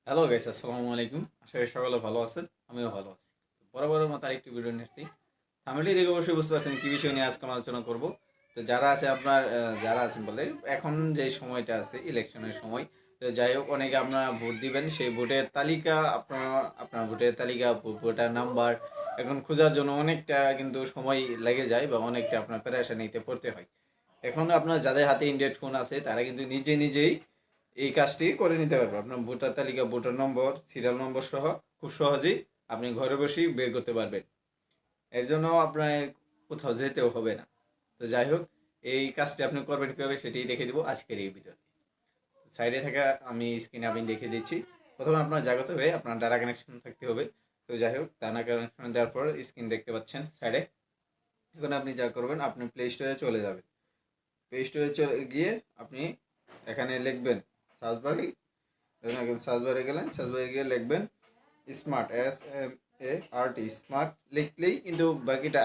Hello guys, আসসালামু আলাইকুম। আশা করি সকলে ভালো আছেন। আমিও ভালো আছি। বরাবরের মতো আরেকটি ভিডিও নিয়ে এসেছি। থাম্বনেল দেখে অবশ্যই বুঝতে পারছেন কি বিষয় নিয়ে আজকে আলোচনা করব। তো যারা আছে আপনার যারা আছেন বলে এখন যে সময়টা আছে ইলেকশনের সময়, তো যাই হোক অনেকে আপনারা ভোট দিবেন, সেই ভোটের তালিকা আপনার ভোটের তালিকা, ভোটার নাম্বার এখন খোঁজার জন্য অনেকটা কিন্তু সময় লেগে যায় বা অনেকটা আপনার পেরেশানিতে পড়তে হয়। এখন আপনার যাদের হাতে অ্যান্ড্রয়েড ফোন আছে তারা কিন্তু নিজেই এই কাজটি করে নিতে পারবে। আপনার ভোটার তালিকা, ভোটার নম্বর, সিরিয়াল নম্বর সহ খুব সহজেই আপনি ঘরে বসেই বের করতে পারবেন। এর জন্য আপনার কোথাও যেতেও হবে না। তো যাই হোক, এই কাজটি আপনি করবেন কীভাবে সেটি দেখে দেবো আজকের এই ভিডিওতে। সাইডে থাকা আমি স্ক্রিনে আমি দেখে দিচ্ছি। প্রথমে আপনার জায়গাতে হয়ে আপনার ডাটা কানেকশন থাকতে হবে। তো যাই হোক, ডাটা কানেকশন দেওয়ার পর স্ক্রিন দেখতে পাচ্ছেন সাইডে। এখন আপনি যা করবেন, আপনি প্লে স্টোরে চলে যাবেন। প্লে স্টোরে চলে গিয়ে আপনি এখানে লিখবেন সার্চ বারে, ধরুন এখন সার্চ বারে গেলেন, সার্চ বারে গিয়ে লিখবেন স্মার্ট, SMART, স্মার্ট লিখলেই কিন্তু বাকিটা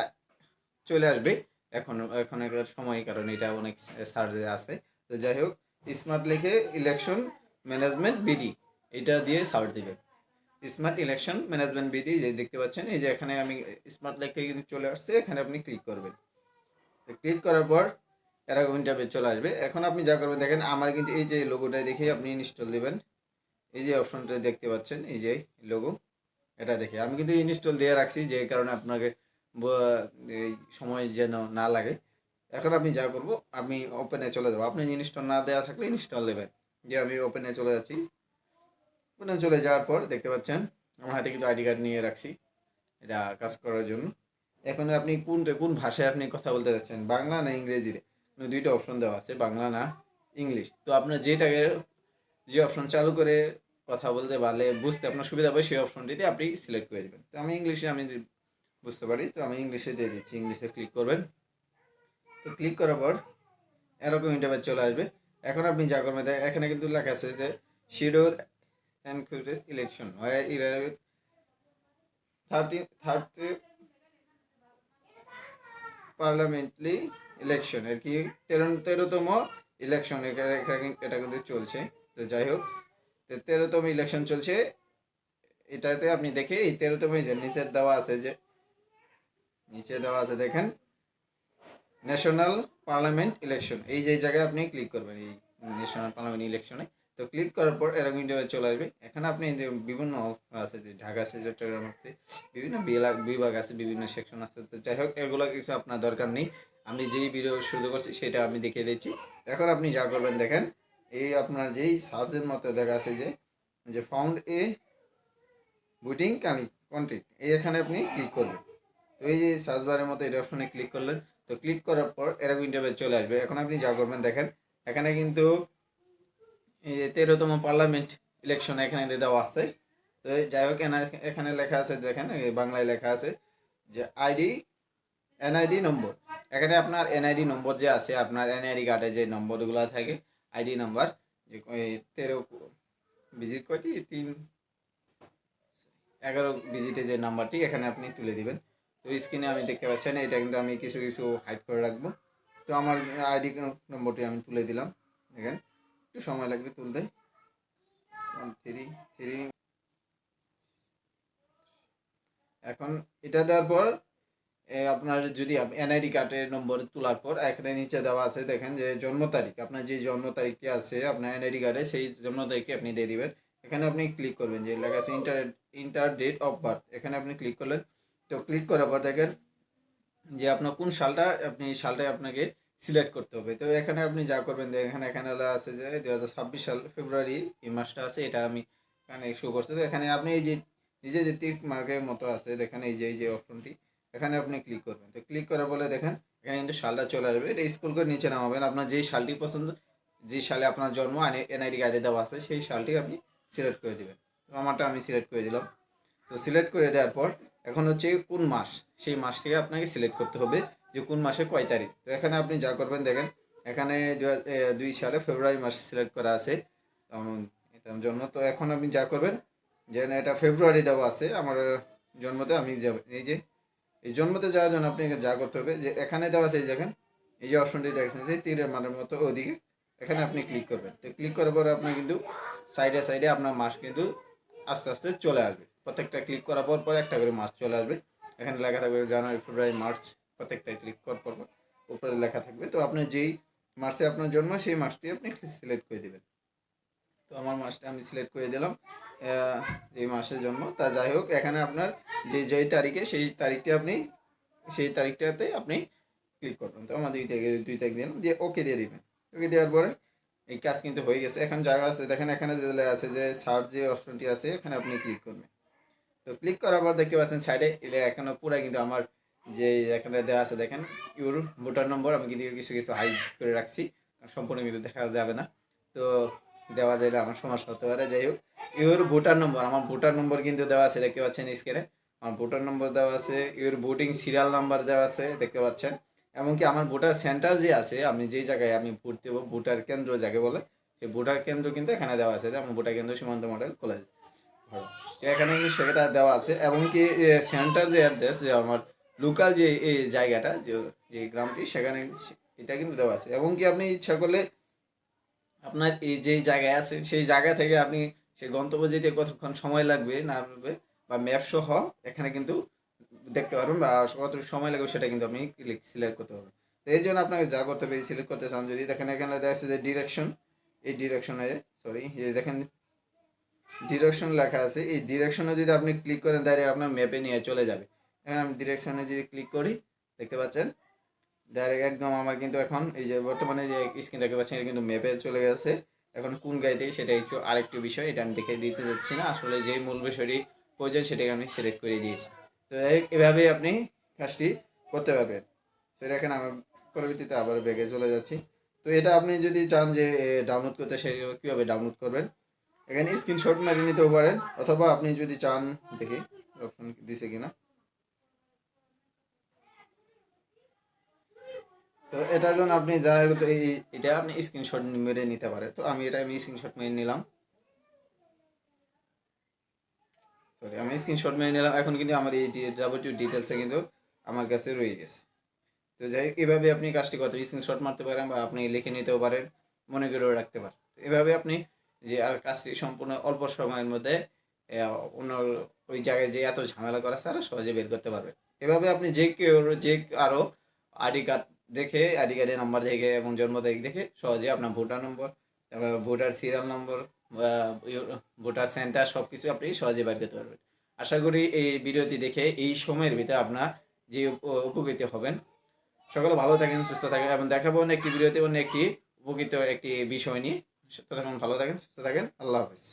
চলে আসবে। এখনকার সময়, কারণ এটা অনেক সার্চে আছে। তো যাই হোক, স্মার্ট লিখে ইলেকশন ম্যানেজমেন্ট বিডি এটা দিয়ে সার্চ দিবেন। স্মার্ট ইলেকশন ম্যানেজমেন্ট বিডি যে দেখতে পাচ্ছেন, এই যে এখানে আমি স্মার্ট লিখে কিন্তু চলে আসছে, এখানে আপনি ক্লিক করবেন। ক্লিক করার পর এরকম ইন্টারভিউ চলে আসবে। এখন আপনি যা করবেন দেখেন, আমার কিন্তু এই যে লোগোটা দেখে আপনি ইনস্টল দিবেন। এই যে অপশনটা দেখতে পাচ্ছেন, এই যে লোগো, এটা দেখে আমি কিন্তু ইনস্টল দিয়ে রাখছি, যে কারণে আপনাকে এই সময় যেন না লাগে। এখন আপনি যা করব, আমি ওপেনে চলে যাবো। আপনি ইনস্টল না দেওয়া থাকলে ইনস্টল দেবেন। যে আমি ওপেনে চলে যাচ্ছি। ওপেনে চলে যাওয়ার পর দেখতে পাচ্ছেন আমার হাতে কিন্তু আইডি কার্ড নিয়ে রাখছি এটা কাজ করার জন্য। এখন আপনি কোন ভাষায় আপনি কথা বলতে চাচ্ছেন, বাংলা না ইংরেজিতে? দুইটা অপশন দেওয়া আছে, বাংলা না ইংলিশ। তো আপনার যে অপশন চালু করে কথা বলতে পারলে বুঝতে আপনার সুবিধা হবে, সেই অপশনটিতে আপনি সিলেক্ট করে দেবেন। তো আমি ইংলিশে বুঝতে পারি, তো আমি ইংলিশে দিয়ে দিচ্ছি। ইংলিশে ক্লিক করবেন। তো ক্লিক করার পর এরকম ইন্টারভিউ চলে আসবে। এখন আপনি যা করবেন, এখানে কিন্তু লেখা আছে যে schedule encourage election, 30 parliamentary election আর কি, 13তম ইলেকশন এটা কিন্তু চলছে। তো যাই হোক, 13তম ইলেকশন চলছে। এটাতে আপনি দেখে এই 13তম নিচে দেওয়া আছে দেখেন ন্যাশনাল পার্লামেন্ট ইলেকশন, এই যে জায়গায় আপনি ক্লিক করবেন, এই ন্যাশনাল পার্লামেন্ট ইলেকশনে। তো ক্লিক করার পর এরকম ইন্টারভিউ চলে আসবে। এখানে আপনি বিভিন্ন আছে, যে ঢাকা আছে, চট্টগ্রাম আছে, বিভিন্ন বিভাগ আছে, বিভিন্ন সেকশন আছে। তো যাই হোক, এগুলো কিছু আপনার দরকার নেই। আমি যেই ভিডিও শুরু করছি সেটা আমি দেখিয়ে দিচ্ছি। এখন আপনি যা করবেন দেখেন, এই আপনার যেই সার্চের মতো দেখা আছে যে ফাউন্ড এ ভোটিং কন্ট্রি, এখানে আপনি ক্লিক করবেন। তো এই যে সার্চ বারের মতো এটা অপশনে ক্লিক করলেন। তো ক্লিক করার পর এরকম ইন্টারভিউ চলে আসবে। এখন আপনি যা করবেন দেখেন, এখানে কিন্তু এই যে 13তম পার্লামেন্ট ইলেকশন এখানে দেওয়া আছে। তো যাই হোক, এখানে লেখা আছে দেখেন, এই বাংলায় লেখা আছে যে এনআইডি নম্বর। এখানে আপনার এনআইডি নম্বর যে আছে, আপনার এনআইডি কার্ডে যে নম্বরগুলো থাকে, আইডি নাম্বার, যে 13 ভিজিট কয়টি, 11 ভিজিটে যে নাম্বারটি এখানে আপনি তুলে দিবেন। তো স্ক্রিনে আমি দেখতে পাচ্ছেন, এটা কিন্তু আমি কিছু হাইড করে রাখবো। তো আমার আইডি নম্বরটি আমি তুলে দিলাম। দেখেন একটু সময় লাগবে তুলতে। 133। এখন এটা দেওয়ার পর আপনার যদি এনআইডি কার্ডের নম্বর তোলার পর এখানে নিচে দেওয়া আছে দেখেন যে জন্ম তারিখ, আপনার যে জন্ম তারিখটি আছে আপনার এনআইডি কার্ডে, সেই জন্ম তারিখে আপনি দিয়ে দিবেন। এখানে আপনি ক্লিক করবেন, যে লেখা আছে ইন্টার ডেট অফ বার্থ, এখানে আপনি ক্লিক করলেন। তো ক্লিক করার পর দেখেন যে আপনার কোন সালটা, আপনি সালটাই আপনাকে সিলেক্ট করতে হবে। তো এখানে আপনি যা করবেন, এখানে আছে যে 2026 সাল ফেব্রুয়ারি, এই মাসটা আছে, এটা আমি এখানে শো করতে। তো এখানে আপনি এই যে নিজে যে টিক মার্কের মতো আছে দেখেন, এই যে অপশনটি, এখানে আপনি ক্লিক করবেন। তো ক্লিক করার বলে দেখেন এখানে কিন্তু সালটা চলে আসবে। এটা স্কুল করে নিচে নামাবেন, আপনার যেই সালটি পছন্দ, যে সালে আপনার জন্ম এনআইডি কার্ডে দেওয়া আছে সেই সালটি আপনি সিলেক্ট করে দেবেন। তো আমারটা আমি সিলেক্ট করে দিলাম। তো সিলেক্ট করে দেওয়ার পর এখন হচ্ছে কোন মাস, সেই মাসটিকে আপনাকে সিলেক্ট করতে হবে যে কোন মাসে কয় তারিখ। তো এখানে আপনি যা করবেন দেখেন, এখানে 2 সালে ফেব্রুয়ারি মাস সিলেক্ট করা আছে এটা জন্ম। তো এখন আপনি যা করবেন, যে এটা ফেব্রুয়ারি দেওয়া আছে আমার জন্মতে, আমি যাব এই যে এই জন্মতে যাওয়ার জন্য আপনি যা করতে হবে, যে এখানে দেওয়া আছে দেখেন, এই যে অপশনটি দেখছেন যে তীরের মানের মতো ওদিকে, এখানে আপনি ক্লিক করবেন। তো ক্লিক করার পরে আপনি কিন্তু সাইডে আপনার মাস কিন্তু আস্তে আস্তে চলে আসবে। প্রত্যেকটা ক্লিক করার পর পর একটা করে মাস চলে আসবে। এখানে লেখা থাকবে জানুয়ারি, ফেব্রুয়ারি, মার্চ, প্রত্যেকটা ক্লিক করার পর পর উপরে লেখা থাকবে। তো আপনি যেই মাসে আপনার জন্ম সেই মাসটি আপনি সিলেক্ট করে দেবেন। তো আমার মাসটা আমি সিলেক্ট করে দিলাম, যে মাসের জন্ম তা যাই হোক। এখানে আপনার যেই তারিখে সেই তারিখটি আপনি সেই তারিখটাতে আপনি ক্লিক করবেন। তো আমার 2 তারিখ দিলাম, দিয়ে ওকে দিয়ে দিবেন। ওকে দেওয়ার পরে এই কাজ কিন্তু হয়ে গেছে। এখন জায়গা আছে দেখেন, এখানে যে আছে যে সার্চ যে অপশনটি আছে এখানে আপনি ক্লিক করবেন। তো ক্লিক করার পর দেখতে পাচ্ছেন সাইডে এলে এখনো পুরো কিন্তু আমার যে এখানে দেওয়া আছে দেখেন ইউর ভোটার নম্বর, আমি কিন্তু কিছু কিছু হাইড করে রাখছি, সম্পূর্ণ কিন্তু দেখা যাবে না। তো দেওয়া যাইলে আমার সমস্যা হতে পারে। যাই হোক, ইউর ভোটার নম্বর, আমার ভোটার নম্বর কিন্তু দেওয়া আছে, দেখতে পাচ্ছেন স্ক্রিনে আমার ভোটার নম্বর দেওয়া আছে, ইউর ভোটিং সিরিয়াল নাম্বার দেওয়া আছে দেখতে পাচ্ছেন। এমনকি আমার ভোটার সেন্টার যে আছে, আমি যেই জায়গায় আমি ভোট দেবো, ভোটার কেন্দ্র যাকে বলে, সেই ভোটার কেন্দ্র কিন্তু এখানে দেওয়া আছে। আমার ভোটার কেন্দ্র সীমান্ত মডেল কলেজ, এখানে কিন্তু সেটা দেওয়া আছে। এবং কি সেন্টার যে অ্যাড্রেস, যে আমার লোকাল যে এই জায়গাটা যে গ্রামটি, সেখানে এটা কিন্তু দেওয়া আছে। এবং কি আপনি ইচ্ছা করলে আপনার এই যে জায়গায় আছে সেই জায়গা থেকে আপনি সেই গন্তব্য যেতে কতক্ষণ সময় লাগবে না লাগবে বা ম্যাপ সহ এখানে কিন্তু দেখতে পারবেন, বা কত সময় লাগবে সেটা কিন্তু আপনি সিলেক্ট করতে পারবেন। তো এই জন্য আপনাকে যা করতে হবে সিলেক্ট করতে চান, যদি দেখেন এখানে দেখা আছে যে ডিরেকশন, এই ডিরেকশনে সরি এই দেখেন ডিরেকশন লেখা আছে, এই ডিরেকশনে যদি আপনি ক্লিক করেন ডাইরেক্ট আপনার ম্যাপে নিয়ে চলে যাবে। এখন আমি ডিরেকশনে যদি ক্লিক করি দেখতে পাচ্ছেন ডাইরেক্ট একদম আমার কিন্তু এখন এই যে বর্তমানে যে স্ক্রিন দেখতে পাচ্ছেন এটা কিন্তু ম্যাপে চলে গেছে। এখন কোন গাড়িতে সেটা একটু আরেকটি বিষয়, এটা আমি দেখে দিতে যাচ্ছি না, আসলে যে মূল বিষয়টি প্রয়োজন সেটাকে আমি সিলেক্ট করে দিয়েছি। তো এভাবেই আপনি কাজটি করতে পারবেন। তো দেখেন আমার পরবর্তীতে আবার ব্যাগে চলে যাচ্ছি। তো এটা আপনি যদি চান যে ডাউনলোড করতে, সে কীভাবে ডাউনলোড করবেন, এখানে স্ক্রিনশট মেরে নিতেও পারেন, অথবা আপনি যদি চান, দেখি অপশন দিছে কিনা। তো এটার জন্য আপনি যা তো এটা আপনি স্ক্রিনশট মেরে নিতে পারেন। তো আমি স্ক্রিনশট মেরে নিলাম, সরি আমি স্ক্রিনশট মেরে নিলাম। এখন কিন্তু আমার এই যাবতীয় ডিটেলসে কিন্তু আমার কাছে রয়ে গেছে। তো যাই হোক, এভাবে আপনি কাজটি করতে স্ক্রিনশট মারতে পারেন, বা আপনি লিখে নিতেও পারেন, মনে করেও রাখতে পারেন। এভাবে আপনি যে আর কাজটি সম্পূর্ণ অল্প সময়ের মধ্যে অন্য ওই জায়গায় যে এত ঝামেলা করা ছাড়া সহজে বের করতে পারবে। এভাবে আপনি যে কেউ যে আরও আইডি কার্ড দেখে, আইডি কার্ডের নাম্বার দেখে এবং জন্ম তারিখ দেখে সহজে আপনার ভোটার নম্বর, তারপর ভোটার সিরিয়াল নম্বর বা ভোটার সেন্টার সব কিছু আপনি সহজে বের করতে পারবেন। আশা করি এই ভিডিওটি দেখে এই সময়ের ভিতরে আপনার যে উপকৃত হবেন। সকলে ভালো থাকেন, সুস্থ থাকেন, এবং দেখাবো অন্য একটি ভিডিওতে অন্য একটি উপকৃত একটি বিষয় নিয়ে। ততক্ষণ ভালো থাকেন, সুস্থ থাকেন, আল্লাহ হাফেজ।